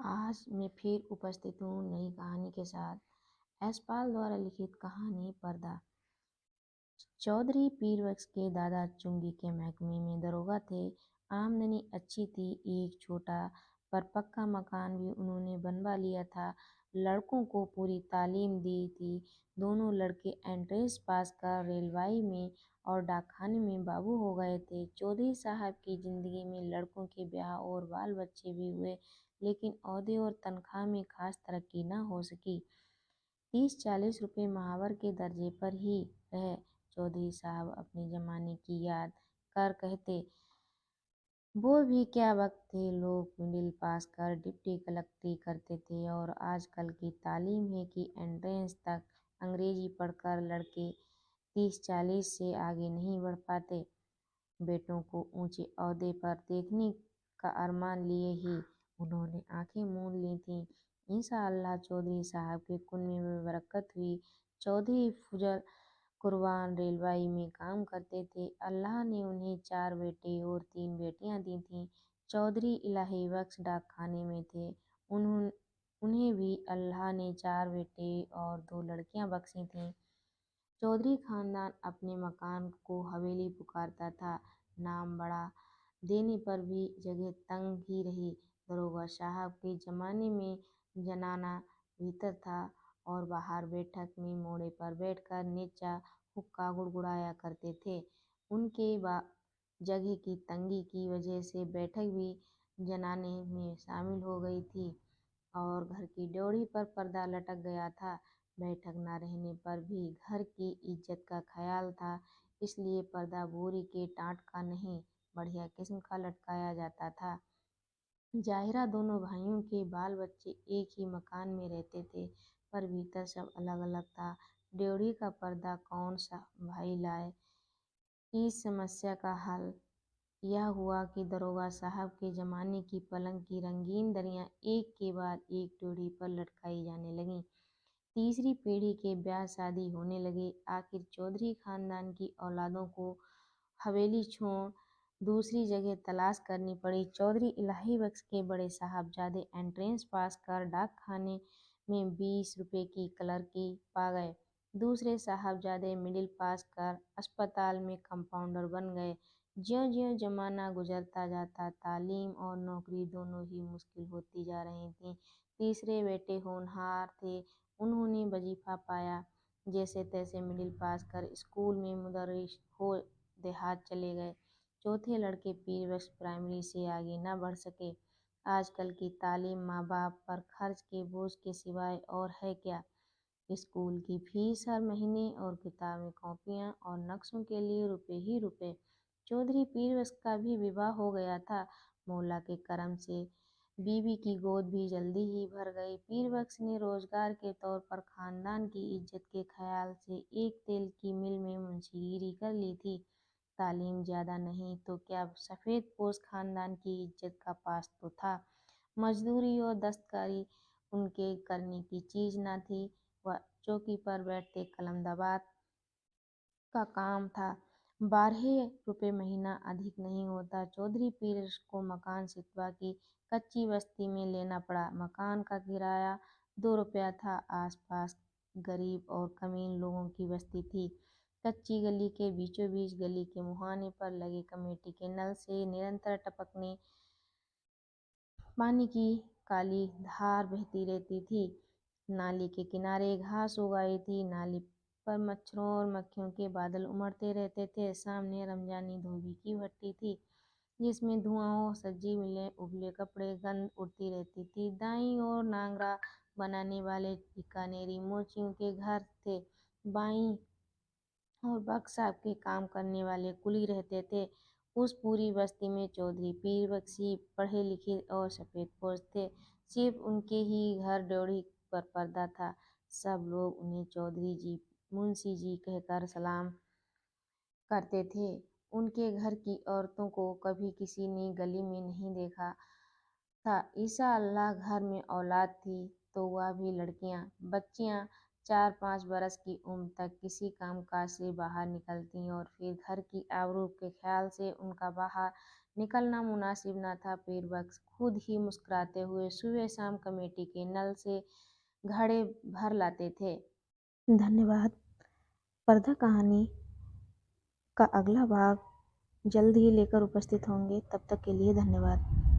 आज मैं फिर उपस्थित हूँ नई कहानी के साथ। यशपाल द्वारा लिखित कहानी पर्दा। चौधरी पीरबख्श के दादा चुंगी के महकमे में दरोगा थे। आमदनी अच्छी थी। एक छोटा पर पक्का मकान भी उन्होंने बनवा लिया था। लड़कों को पूरी तालीम दी थी। दोनों लड़के एंट्रेंस पास कर रेलवाई में और डाकखाने में बाबू हो गए थे। चौधरी साहब की जिंदगी में लड़कों के ब्याह और बाल बच्चे भी हुए, लेकिन ओहदे और तनख्वाह में खास तरक्की न हो सकी। 30-40 रुपये महावर के दर्जे पर ही रहे। चौधरी साहब अपने जमाने की याद कर कहते, वो भी क्या वक्त थे। लोग मिडिल पास कर डिप्टी कलेक्टरी करते थे और आजकल की तालीम है कि एंट्रेंस तक अंग्रेजी पढ़कर लड़के 30-40 से आगे नहीं बढ़ पाते। बेटों को ऊंचे ओहदे पर देखने का अरमान लिए ही उन्होंने आंखें मूंद ली थीं। इंशाअल्लाह चौधरी साहब के कुनबे में बरकत हुई। चौधरी फजल कुरबान रेलवाई में काम करते थे। अल्लाह ने उन्हें 4 बेटे और 3 बेटियां दी थीं। चौधरी इलाही बख्श डाकखाने में थे। उन्हें भी अल्लाह ने 4 बेटे और 2 लड़कियां बख्शी थीं। चौधरी खानदान अपने मकान को हवेली पुकारता था। नाम बड़ा देने पर भी जगह तंग ही रही। दरोगा साहब के जमाने में जनाना भीतर था और बाहर बैठक में मोड़े पर बैठकर नेचा हुक्का गुड़गुड़ाया करते थे। उनके जगह की तंगी की वजह से बैठक भी जनाने में शामिल हो गई थी और घर की ड्योढ़ी पर पर्दा लटक गया था। बैठक न रहने पर भी घर की इज्जत का ख्याल था, इसलिए पर्दा बोरी के टाट का नहीं, बढ़िया किस्म का लटकाया जाता था। जाहिरा दोनों भाइयों के बाल बच्चे एक ही मकान में रहते थे, पर भीतर सब अलग अलग था। ड्योढ़ी का पर्दा कौन सा भाई लाए? इस समस्या का हल यह हुआ कि दरोगा साहब के जमाने की पलंग की रंगीन दरियां एक के बाद एक ड्योढ़ी पर लटकाई जाने लगीं। तीसरी पीढ़ी के ब्याह शादी होने लगे। आखिर चौधरी खानदान की औलादों को हवेली छोड़ दूसरी जगह तलाश करनी पड़ी। चौधरी इलाही बख्श के बड़े साहबजादे एंट्रेंस पास कर डाकखाने में 20 रुपये की क्लर्की पा गए। दूसरे साहबजादे मिडिल पास कर अस्पताल में कंपाउंडर बन गए। ज्यों ज्यों जमाना गुजरता जाता, तालीम और नौकरी दोनों ही मुश्किल होती जा रही थीं। तीसरे बेटे होनहार थे। उन्होंने वजीफा पाया। जैसे तैसे मिडिल पास कर स्कूल में मुदर्रिस हो देहात चले गए। चौथे लड़के पीरबख्श प्राइमरी से आगे न बढ़ सके। आजकल की तालीम माँ बाप पर खर्च के बोझ के सिवाय और है क्या? स्कूल की फीस हर महीने और किताबें, कॉपियाँ और नक्शों के लिए रुपए ही रुपए। चौधरी पीरबख्श का भी विवाह हो गया था। मौला के करम से बीवी की गोद भी जल्दी ही भर गई। पीरबख्श ने रोजगार के तौर पर खानदान की इज्जत के ख्याल से एक तेल की मिल में मुंशीगिरी कर ली थी। तालीम ज्यादा नहीं तो क्या सफेद पोश खानदान की इज्जत का पास तो था। मजदूरी और दस्तकारी उनके करने की चीज न थी। वह चौकी पर बैठते कलम दबात का काम था। 12 रुपये महीना अधिक नहीं होता। चौधरी पीरबख्श को मकान सितवा की कच्ची बस्ती में लेना पड़ा। मकान का किराया 2 रुपया था। आस पास गरीब और कमीन लोगों की बस्ती थी। कच्ची गली के बीचों बीच गली के मुहाने पर लगे कमेटी के नल से निरंतर टपकने पानी की काली धार बहती रहती थी। नाली के किनारे घास उगाई थी। नाली पर मच्छरों और मक्खियों के बादल उमड़ते रहते थे। सामने रमजानी धोबी की भट्टी थी, जिसमें धुआं सज्जी मिले उबले कपड़े गंध उड़ती रहती थी। दाईं ओर नांगरा बनाने वाले बीकानेरी मोचियों के घर थे। बाईं और बख्श साहब के काम करने वाले कुली रहते थे। उस पूरी बस्ती में चौधरी पीरबख्श ही पढ़े लिखे और सफेदपोश थे। सिर्फ उनके ही घर ड्योढ़ी पर पर्दा था। सब लोग उन्हें चौधरी जी, मुंशी जी कहकर सलाम करते थे। उनके घर की औरतों को कभी किसी ने गली में नहीं देखा था। इंशाअल्लाह घर में औलाद थी तो वह भी लड़कियां। बच्चियां 4-5 बरस की उम्र तक किसी कामकाज से बाहर निकलती और फिर घर की आबरू के ख्याल से उनका बाहर निकलना मुनासिब न था। पीरबख्श खुद ही मुस्कुराते हुए सुबह शाम कमेटी के नल से घड़े भर लाते थे। धन्यवाद। पर्दा कहानी का अगला भाग जल्द ही लेकर उपस्थित होंगे। तब तक के लिए धन्यवाद।